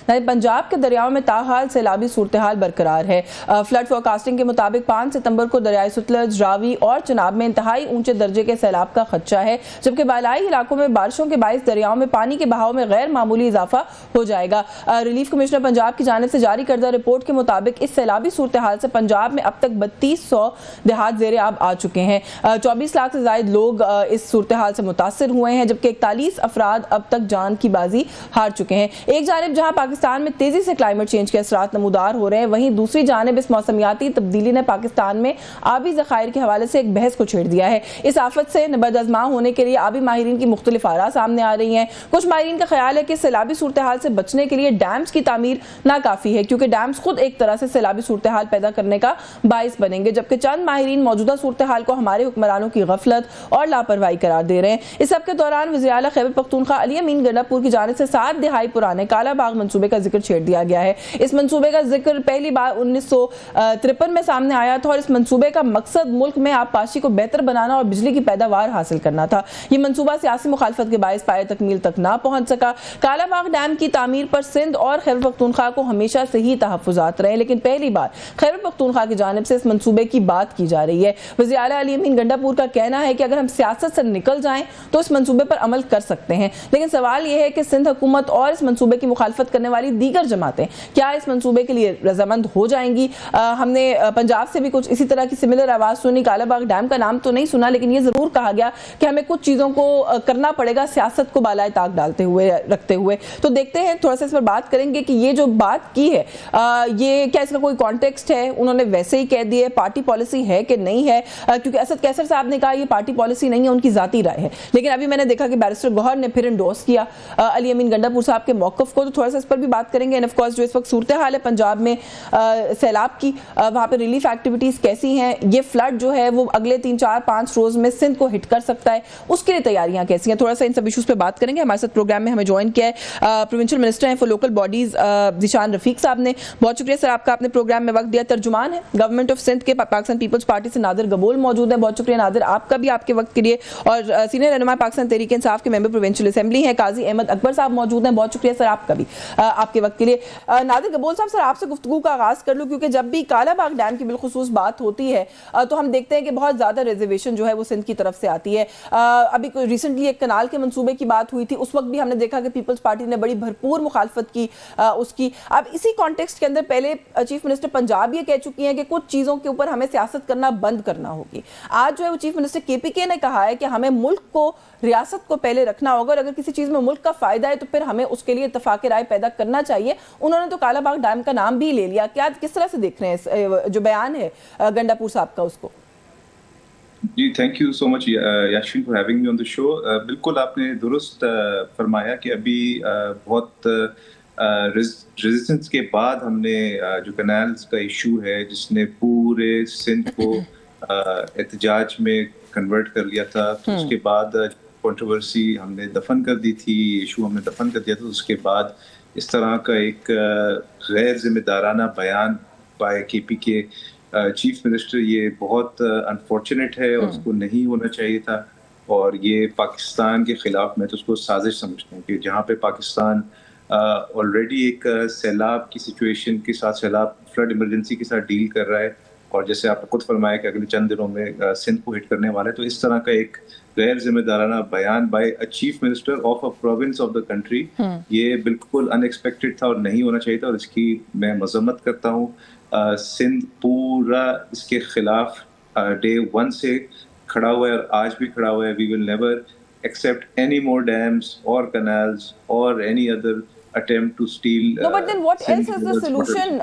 पंजाब के दरियाओं में ताहाल सैलाबी सूरत हाल बरकरार है। फ्लड फोरकास्टिंग के मुताबिक 5 सितंबर को दरियाई सतलज, रावी और चनाब में इंतहाई ऊंचे दर्जे के सैलाब का खदशा है, जबकि बालाई इलाकों में बारिशों के बायस दरियाओं में पानी के बहाव में गैर मामूली इजाफा हो जाएगा। रिलीफ कमिश्नर पंजाब की जानिब से जारी करदा रिपोर्ट के मुताबिक इस सैलाबी सूरत हाल से पंजाब में अब तक 3200 देहात ज़ेरे आब आ चुके हैं। 24 लाख से ज्यादा लोग इस सूरत हाल से मुतासर हुए हैं, जबकि 41 अफराद अब तक जान की बाजी हार चुके हैं। एक जानिब जहां पाकिस्तान में तेजी से क्लाइमेट चेंज के असरात नमूदार हो रहे हैं, वहीं दूसरी जानिब इस मौसमियाती तब्दीली ने पाकिस्तान में आबी ज़खायर के हवाले से एक बहस को छेड़ दिया है। इस आफत से बदअज़मा होने के लिए आबी माहिरीन की मुख्तलिफ आरा सामने आ रही हैं। कुछ माहिरीन का ख्याल है कि सैलाबी सूरत हाल से बचने के लिए डैम्स की तामीर नाकाफी है, क्योंकि डैम्स खुद एक तरह से सैलाबी सूरत हाल पैदा करने का बाइस बनेंगे, जबकि चंद माहिरीन मौजूदा सूरत हाल को हमारे हुक्मरानों की गफलत और लापरवाही करार दे रहे हैं। इस सब के दौरान वज़ीर आला खैबर पख्तूनख्वा अली अमीन गंडापुर की जानिब से 7 दिहाई पुराने काला बाग मंसूबे का जिक्र छेड़ दिया गया है। इस मंसूबे का जिक्र पहली बार 1953 में सामने आया था और इस मंसूबे का मकसद मुल्क में आबपाशी को बेहतर बनाना और बिजली की पैदावार हासिल करना था। ये मंसूबा सियासी मुखालफत के बायस पाए तकमील तक ना पहुंच सका। काला बाग डैम की तामीर पर सिंध और खैबर पख्तूनख्वा को हमेशा से ही तहफ़्फ़ुज़ात रहे, लेकिन पहली बार खैबर पख्तूनख्वा की जानिब से इस मंसूबे की बात की जा रही है। वज़ीर आला अली अमीन गंडापुर का कहना है कि अगर हम सियासत से निकल जाएं तो इस मंसूबे पर अमल कर सकते हैं, लेकिन सवाल यह है कि सिंध हुकूमत और इस मंसूबे की मुखालफत करने वाली दीगर जमातें क्या इस मंसूबे के लिए रजामंद हो जाएंगी। हमने पंजाब से भी कुछ इसी तरह की सिमिलर आवाज़ सुनी। काला बाग डैम का नाम तो नहीं सुना, लेकिन ये ज़रूर कहा गया कि हमें कुछ चीज़ों को करना पड़ेगा सियासत को बालाए ताक डालते हुए रखते हुए। तो देखते हैं, थोड़ा सा इस पर बात करेंगे कि ये जो बात की है ये क्या इसका कोई कॉन्टेक्स्ट है, उन्होंने वैसे ही कह दिए, पार्टी पॉलिसी है कि नहीं है, क्योंकि असद कैसर साहब ने कहा ये पार्टी पॉलिसी नहीं है, उनकी जाती राय है। लेकिन अभी मैंने देखा कि बैरिस्टर गौहर ने फिर इंडोर्स किया अली अमीन गंडापुर साहब के मौक़िफ़ को, तो थोड़ा सा इस पर भी बात करेंगे। एंड ऑफ कोर्स जो इस वक्त सूरत हाल है पंजाब में सैलाब की, वहाँ पे रिलीफ एक्टिविटीज़ कैसी हैं, ये फ्लड जो है वो अगले 3, 4, 5 रोज़ में सिंध को हिट कर सकता है, उसके लिए तैयारियां कैसी हैं, थोड़ा सा इन सब इशूज़ पे बात करेंगे। हमारे साथ प्रोग्राम में हमें ज्वाइन किया है प्रोविंशियल मिनिस्टर हैं for local bodies Zeeshan Rafiq साहब ने। बहुत शुक्रिया सर आपका, आपने प्रोग्राम में वक्त दिया। तर्जुमान है गवर्नमेंट ऑफ सिंध के पाकिस्तान पीपल्स पार्टी से नादिर गबोल मौजूद है। बहुत शुक्रिया नादिर आपका भी, आपके वक्त के लिए। और सीनियर रहनुमा पाकिस्तान तहरीक इंसाफ के मेंबर प्रोविंशियल असेंबली हैं काजी अहमद अकबर साहब मौजूद हैं। बहुत शुक्रिया सर आपका भी, आपके वक्त के लिए। नादिर गबोल साहब, सर आपसे गुफ्तगू का आगाज कर लूँ, क्योंकि जब भी काला बाग डैम की बिलखुसूस बात होती है तो हम देखते हैं कि बहुत ज़्यादा रिजर्वेशन जो है वो सिंध की तरफ से आती है। अभी रिसेंटली एक कनाल के मंसूबे की बात हुई थी, उस वक्त भी हमने देखा कि पीपल्स पार्टी ने बड़ी भरपूर मुखालफत की उसकी। अब इसी कॉन्टेक्स्ट के अंदर पहले चीफ मिनिस्टर पंजाब ये कह चुकी हैं कि कुछ चीज़ों के ऊपर हमें सियासत करना बंद करना होगी। आज जो है वो चीफ मिनिस्टर KPK ने कहा है कि हमें मुल्क को, रियासत को पहले रखना होगा और अगर किसी चीज़ में मुल्क का फ़ायदा है तो फिर हमें उसके लिए इत्तफाक राय पैदा करना चाहिए। उन्होंने तो काला बाग डैम का नाम भी ले लिया। क्या किस तरह से देख रहे हैं जो बयान है गंडापुर साहब का उसको? जी, thank you so much Yaseen for having me on the show. बिल्कुल आपने दुरुस्त फरमाया कि अभी बहुत रेजिस्टेंस के बाद हमने जो कनाल्स का इशू है जिसने पूरे सिंध को एहतजाज में कन्वर्ट कर लिया था, तो उसके बाद कंट्रोवर्सी हमने दफन कर दी थी, इशू हमने दफन कर दिया था। उसके बाद इस तरह का एक गैर जिम्मेदाराना बयान बाय KPK चीफ मिनिस्टर, ये बहुत अनफॉर्चुनेट है और उसको नहीं होना चाहिए था। और ये पाकिस्तान के खिलाफ, मैं तो उसको साजिश समझता हूँ कि जहाँ पे पाकिस्तान ऑलरेडी एक सैलाब की सिचुएशन के साथ, सैलाब फ्लड इमरजेंसी के साथ डील कर रहा है, और जैसे आपने खुद फरमाया कि अगले चंद दिनों में सिंध को हिट करने वाला है, तो इस तरह का एक गैर जिम्मेदाराना बयान by a chief minister of a province of the country, ये बिल्कुल अनएक्सपेक्टेड था और नहीं होना चाहिए था, और इसकी मैं मजम्मत करता हूँ। सिंध पूरा इसके खिलाफ डे 1 से खड़ा हुआ है और आज भी खड़ा हुआ है। We will never accept any more dams और कनाल्स और any other attempt to steal. No, but then what else is the solution,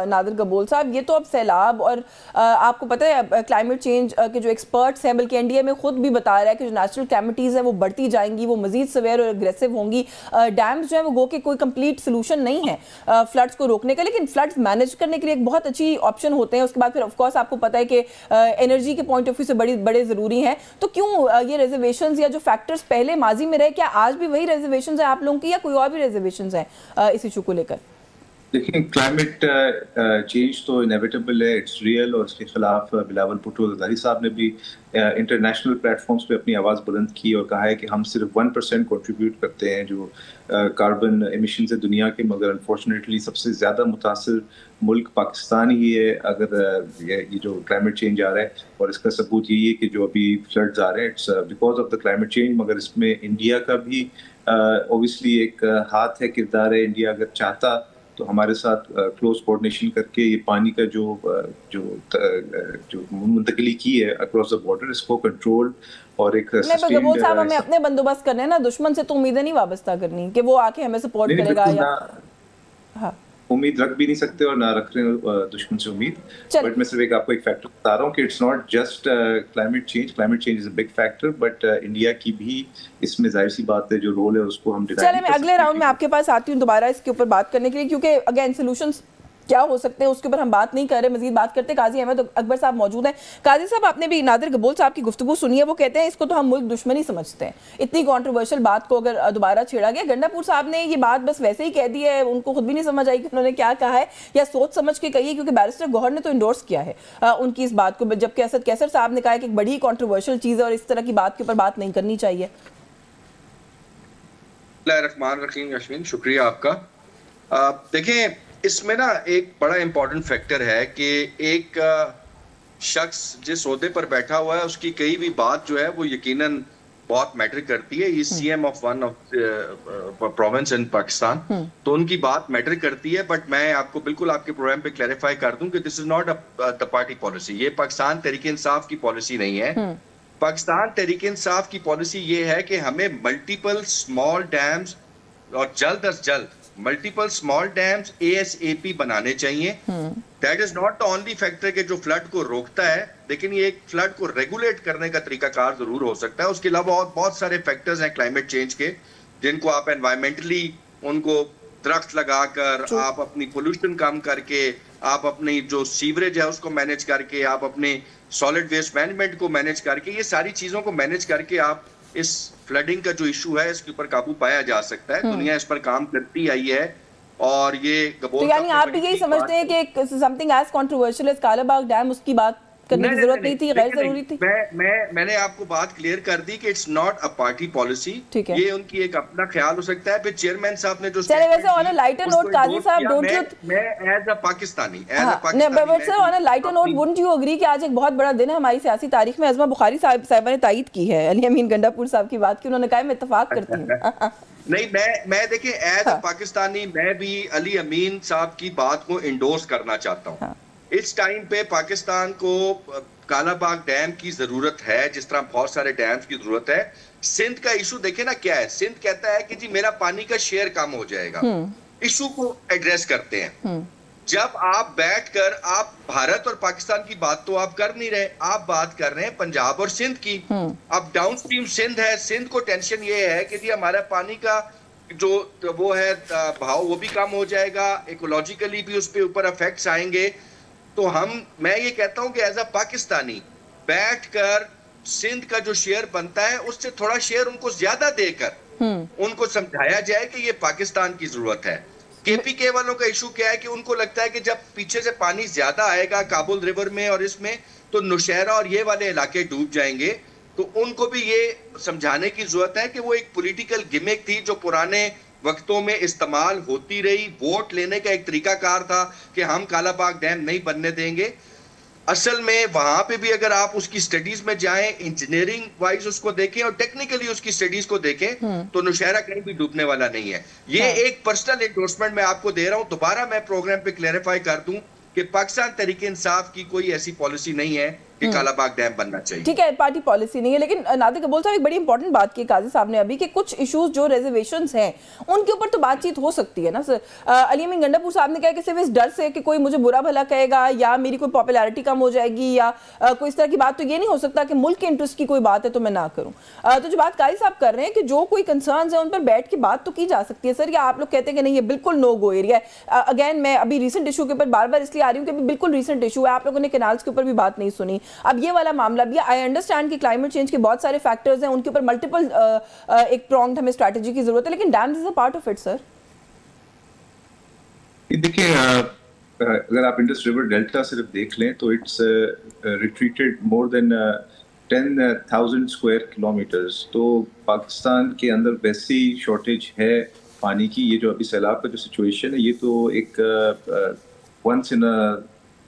Nadir Gabol साहब? ये तो अब सैलाब और आपको पता है क्लाइमेट चेंज के जो एक्सपर्ट्स हैं, बल्कि NDA में खुद भी बता रहा है कि जो नेचुरल कैमिटीज़ हैं वो बढ़ती जाएंगी, वो मजीद सवेयर और एग्रेसिव होंगी। डैम्स जो है वो गो के कोई कंप्लीट सोल्यूशन नहीं है फ्लड्स को रोकने का, लेकिन फ्लड्स मैनेज करने के लिए एक बहुत अच्छी ऑप्शन होते हैं। उसके बाद फिर ऑफकोर्स आपको पता है कि एनर्जी के पॉइंट ऑफ व्यू से बड़े ज़रूरी हैं। तो क्यों ये रिजर्वेशन या जो फैक्टर्स पहले माजी में रहे, क्या आज भी वही रिजर्वेशन है आप लोगों की या कोई और भी रिजर्वेशन है इस इशू को लेकर? देखिए, क्लाइमेट चेंज तो इनेविटेबल है, इट्स रियल, और इसके खिलाफ बिलावल भुट्टो ज़रदारी साहब ने भी इंटरनेशनल प्लेटफॉर्म्स पे अपनी आवाज़ बुलंद की और कहा है कि हम सिर्फ 1% कंट्रीब्यूट करते हैं जो कार्बन एमिशन से दुनिया के, मगर अनफॉर्चुनेटली सबसे ज़्यादा मुतासर मुल्क पाकिस्तान ही है अगर ये जो क्लाइमेट चेंज आ रहा है। और इसका सबूत यही है कि जो अभी फ्लड्स आ रहे हैं, it's because of the climate change, मगर इसमें इंडिया का भी ओबियसली एक हाथ है, किरदार है। इंडिया अगर चाहता तो हमारे साथ क्लोज कोऑर्डिनेशन करके ये पानी का जो मुंतकली की है अक्रॉस द बॉर्डर, इसको कंट्रोल और एक गबोल साहब हमें अपने बंदोबस्त करने हैं ना, दुश्मन से तो उम्मीदें नहीं वाबस्ता करनी कि वो आके हमें सपोर्ट करेगा या हाँ, उम्मीद रख भी नहीं सकते और ना रख रहे हैं दुश्मन से उम्मीद। बट मैं सिर्फ एक आपको एक फैक्टर बता रहा हूँ कि it's not just climate change is a big factor, but India की भी इसमें जाहिर सी बात है जो रोल है उसको हम डिनाई नहीं कर सकते। चलिए, मैं अगले राउंड में आपके पास आती हूँ दोबारा इसके ऊपर बात करने के लिए, क्योंकि अगेन सोल्यूशंस क्या हो सकते हैं उसके ऊपर हम बात नहीं कर रहे, मजीद बात करते। काजी अहमद अकबर साहब मौजूद हैं। काजी साहब, आपने भी नादिर गबोल साहब की गुफ्तगू सुनी है, वो कहते हैं इसको तो हम मुल्क दुश्मनी समझते हैं। इतनी कंट्रोवर्शियल बात को अगर दोबारा छेड़ा गया, गंडापुर साहब ने ये बात बस वैसे ही कह दी है, उनको खुद भी नहीं समझ आई कि उन्होंने क्या कहा है या सोच समझ के कही है, क्योंकि बैरिस्टर गौहर ने तो इंडोर्स किया है उनकी इस बात को, जबकि असद कैसर साहब ने कहा है कि एक बड़ी कंट्रोवर्शियल चीज़ है और इस तरह की बात के ऊपर बात नहीं करनी चाहिए। रहमान रहीम यशविन, शुक्रिया आपका। देखें, इसमें ना एक बड़ा इंपॉर्टेंट फैक्टर है कि एक शख्स जिस ओहदे पर बैठा हुआ है उसकी कई भी बात जो है वो यकीनन बहुत मैटर करती है। ये CM of one of province इन पाकिस्तान, तो उनकी बात मैटर करती है। बट मैं आपको बिल्कुल आपके प्रोग्राम पे क्लैरिफाई कर दूं कि this is not the party policy. ये पाकिस्तान तहरीक इंसाफ की पॉलिसी नहीं है। पाकिस्तान तहरीक इंसाफ की पॉलिसी ये है कि हमें मल्टीपल स्मॉल डैम्स और जल्द अज जल्द मल्टीपल स्मॉल डैम्स ASAP बनाने चाहिए। That is not the only factor के जो फ्लड को रोकता है, लेकिन ये एक फ्लड को रेगुलेट करने का तरीकाकार जरूर हो सकता है। उसके अलावा और बहुत सारे फैक्टर्स हैं क्लाइमेट चेंज के, जिनको आप एनवायरमेंटली उनको दरख्त लगाकर, आप अपनी पोल्यूशन कम करके, आप अपनी जो सीवरेज है उसको मैनेज करके, आप अपने सॉलिड वेस्ट मैनेजमेंट को मैनेज करके, ये सारी चीजों को मैनेज करके आप इस फ्लडिंग का जो इशू है इसके ऊपर काबू पाया जा सकता है। दुनिया इस पर काम करती आई है और ये तो यानी आप भी यही समझते हैं कि something as controversial as Kalabagh dam, उसकी बात करने की जरूरत नहीं थी, गैर जरूरी थी? मैंने आपको बात क्लियर कर दी कि it's not a party policy, ये उनकी एक अपना ख्याल हो सकता है। फिर चेयरमैन साहब ने जो चले, वैसे on a lighter note Qazi sahab, don't you, मैं as a Pakistani sir on a lighter note wouldn't you agree कि आज एक बहुत बड़ा दिन है हमारी सियासी तारीख में? अज़मा बुखारी साहिबा ने तायद की है अली अमीन गंडापुर साहब की बात की, उन्होंने कहा मैं इत्तेफाक करती हूं। नहीं, मैं देखिए एज अ पाकिस्तानी मैं भी अली अमीन साहब की बात को इंडोर्स करना चाहता हूँ। इस टाइम पे पाकिस्तान को कालाबाग डैम की जरूरत है, जिस तरह बहुत सारे डैम्स की जरूरत है। सिंध का इशू देखे ना क्या है, सिंध कहता है कि जी मेरा पानी का शेयर कम हो जाएगा। इशू को एड्रेस करते हैं। जब आप बैठकर आप भारत और पाकिस्तान की बात तो आप कर नहीं रहे, आप बात कर रहे हैं पंजाब और सिंध की। अब डाउनस्ट्रीम सिंध है, सिंध को टेंशन ये है कि जी हमारा पानी का जो वो है भाव वो भी कम हो जाएगा, इकोलॉजिकली भी उस पर ऊपर इफेक्ट्स आएंगे। तो मैं ये कहता हूं कि एज अ पाकिस्तानी बैठकर सिंध का जो शेयर बनता है उससे थोड़ा शेयर उनको ज्यादा देकर उनको समझाया जाए कि ये पाकिस्तान की जरूरत है। KPK वालों का इशू क्या है कि उनको लगता है कि जब पीछे से पानी ज्यादा आएगा काबुल रिवर में और इसमें, तो नौशहरा और ये वाले इलाके डूब जाएंगे। तो उनको भी ये समझाने की जरूरत है कि वो एक पॉलिटिकल गिमिक थी जो पुराने वक्तों में इस्तेमाल होती रही। वोट लेने का एक तरीकाकार था कि हम कालाबाग डैम नहीं बनने देंगे। असल में वहां पे भी अगर आप उसकी स्टडीज में जाएं, इंजीनियरिंग वाइज उसको देखें और टेक्निकली उसकी स्टडीज को देखें, तो नौशहरा कहीं भी डूबने वाला नहीं है। ये एक पर्सनल एंडोर्समेंट मैं आपको दे रहा हूं। दोबारा मैं प्रोग्राम पे क्लैरिफाई कर दूं कि पाकिस्तान तहरीक इंसाफ की कोई ऐसी पॉलिसी नहीं है कि कालाबाग डैम बनना चाहिए। ठीक है, पार्टी पॉलिसी नहीं है, लेकिन नादिर गबोल साहब एक बड़ी इंपॉर्टेंट बात की काजी साहब ने अभी कि कुछ इश्यूज जो रिजर्वेशंस हैं उनके ऊपर तो बातचीत हो सकती है ना सर। अली अमीन गंडापुर साहब ने कहा कि सिर्फ इस डर से कि कोई मुझे बुरा भला कहेगा या मेरी कोई पॉपुलैरिटी कम हो जाएगी या कोई इस तरह की बात, तो ये नहीं हो सकता कि मुल्क के इंटरेस्ट की कोई बात है तो मैं ना करूँ। तो जो बात काजी साहब कर रहे हैं कि जो कोई कंसर्न्स है उन पर बैठ के बात तो की जा सकती है सर, या आप लोग कहते हैं कि नहीं ये बिल्कुल नो गो एरिया है? अगेन मैं अभी रिसेंट इशू के ऊपर बार बार इसलिए आ रही हूँ कि बिल्कुल रिसेंट इशू है, आप लोगों ने कैनाल्स के ऊपर भी बात नहीं सुनी। अब ये वाला मामला भी, आई अंडरस्टैंड कि क्लाइमेट चेंज के बहुत सारे फैक्टर्स हैं, उनके ऊपर मल्टीपल एक प्रॉन्ग्ड हमें स्ट्रैटेजी की जरूरत है, लेकिन dams is a part of it sir. देखिए अगर आप इंडस रिवर डेल्टा सिर्फ देख लें तो it's retreated more than 10,000 square kilometres. तो पाकिस्तान के अंदर वैसे ही शॉर्टेज है पानी की। ये जो अभी सैलाब का जो सिचुएशन है, ये तो एक वंस इन अ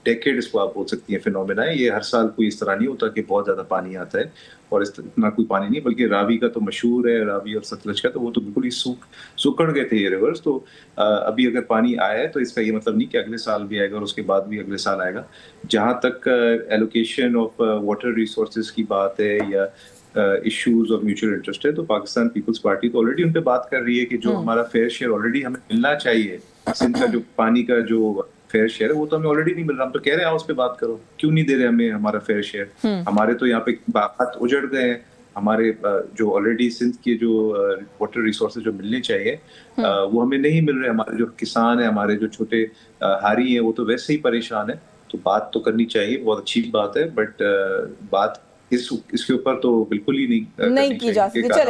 डेकेड इसको आप बोल सकती हैं फिनोमेना है। ये हर साल कोई इस तरह नहीं होता कि बहुत ज्यादा पानी आता है और इतना कोई पानी नहीं, बल्कि रावी का तो मशहूर है, रावी और सतलज का, तो वो तो बिल्कुल ही सूखड़ गए थे ये रिवर्स। तो अभी अगर पानी आया है तो इसका ये मतलब नहीं कि अगले साल भी आएगा और उसके बाद भी अगले साल आएगा। जहां तक एलोकेशन ऑफ वाटर रिसोर्सेज की बात है या इश्यूज और म्यूचुअल इंटरेस्ट है, तो पाकिस्तान पीपल्स पार्टी तो ऑलरेडी उन पे बात कर रही है कि जो हमारा फेयर शेयर ऑलरेडी हमें मिलना चाहिए, सिंध का जो पानी का जो फेयर शेयर है वो तो हमें ऑलरेडी नहीं मिल रहा। हम तो कह रहे हैं उस पे बात करो, क्यों नहीं दे रहे हमें हमारा फेयर शेयर। हमारे तो यहाँ पे बात उजड़ गए हैं। हमारे जो ऑलरेडी सिंध के जो वाटर रिसोर्सेज जो मिलने चाहिए वो हमें नहीं मिल रहे। हमारे जो किसान है, हमारे जो छोटे हारी हैं, वो तो वैसे ही परेशान है। तो बात तो करनी चाहिए, बहुत अच्छी बात है, बट बात इसके ऊपर तो बिल्कुल ही नहीं की जा सकती।